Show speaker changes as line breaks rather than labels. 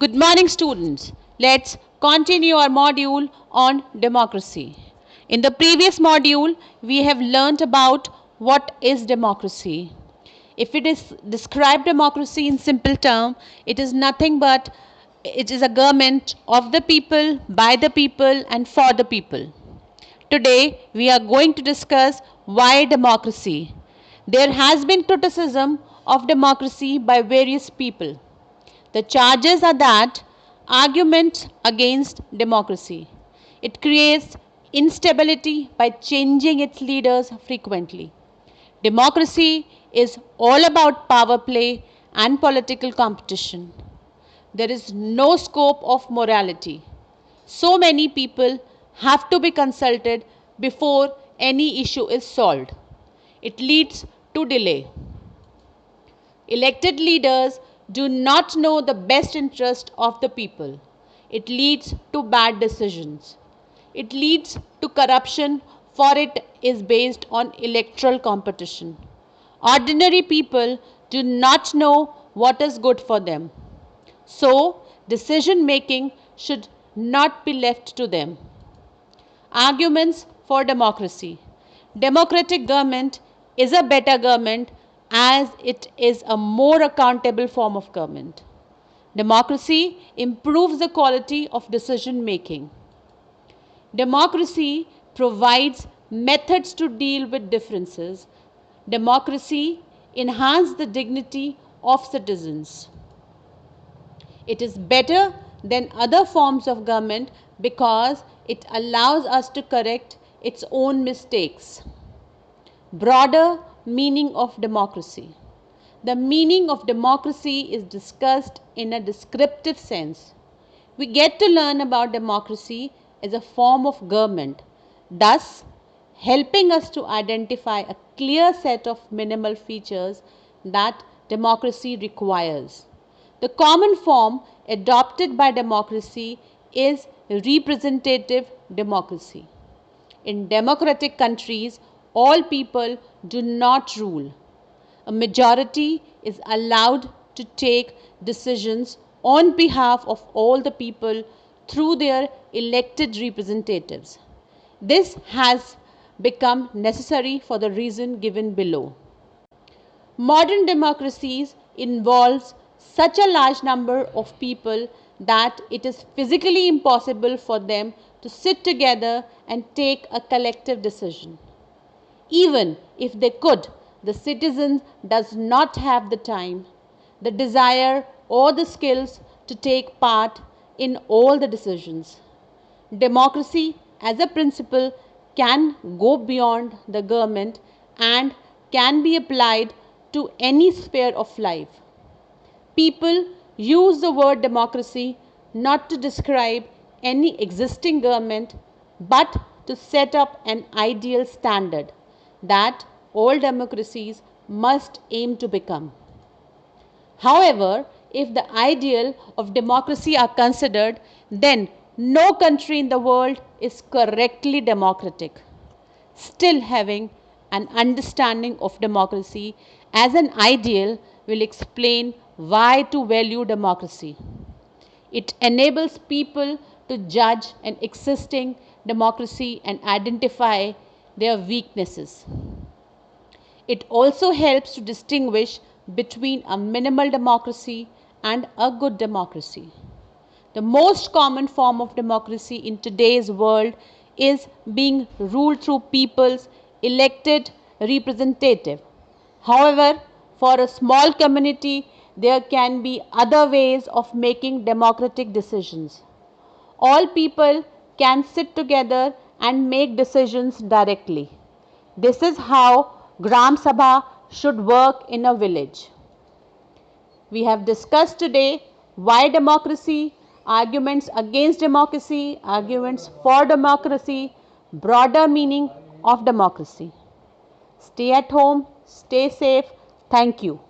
Good morning, students. Let's continue our module on democracy. In the previous module, we have learnt about what is democracy. If it is describe democracy in simple term, it is nothing but it is a government of the people, by the people, and for the people. Today, we are going to discuss why democracy. There has been criticism of democracy by various people. The charges are that arguments against democracy. It creates instability by changing its leaders frequently. Democracy is all about power play and political competition. There is no scope of morality. So many people have to be consulted before any issue is solved. It leads to delay. Elected leaders do not know the best interest of the people. It leads to bad decisions. It leads to corruption, for it is based on electoral competition. Ordinary people do not know what is good for them. So, decision making should not be left to them. Arguments for democracy. Democratic government is a better government as it is a more accountable form of government. Democracy improves the quality of decision making. Democracy provides methods to deal with differences. Democracy enhances the dignity of citizens. It is better than other forms of government because it allows us to correct its own mistakes. Broader meaning of democracy. The meaning of democracy is discussed in a descriptive sense. We get to learn about democracy as a form of government, thus helping us to identify a clear set of minimal features that democracy requires. The common form adopted by democracy is representative democracy. In democratic countries, all people do not rule. A majority is allowed to take decisions on behalf of all the people through their elected representatives. This has become necessary for the reason given below. Modern democracies involves such a large number of people that it is physically impossible for them to sit together and take a collective decision. Even if they could, the citizen does not have the time, the desire, or the skills to take part in all the decisions. Democracy as a principle can go beyond the government and can be applied to any sphere of life. People use the word democracy not to describe any existing government but to set up an ideal standard that all democracies must aim to become. However, if the ideal of democracy are considered, then no country in the world is correctly democratic. Still, having an understanding of democracy as an ideal will explain why to value democracy. It enables people to judge an existing democracy and identify their weaknesses. It also helps to distinguish between a minimal democracy and a good democracy. The most common form of democracy in today's world is being ruled through people's elected representative. However, for a small community, there can be other ways of making democratic decisions. All people can sit together and make decisions directly. This is how Gram Sabha should work in a village. We have discussed today why democracy, arguments against democracy, arguments for democracy, broader meaning of democracy. Stay at home, stay safe. Thank you.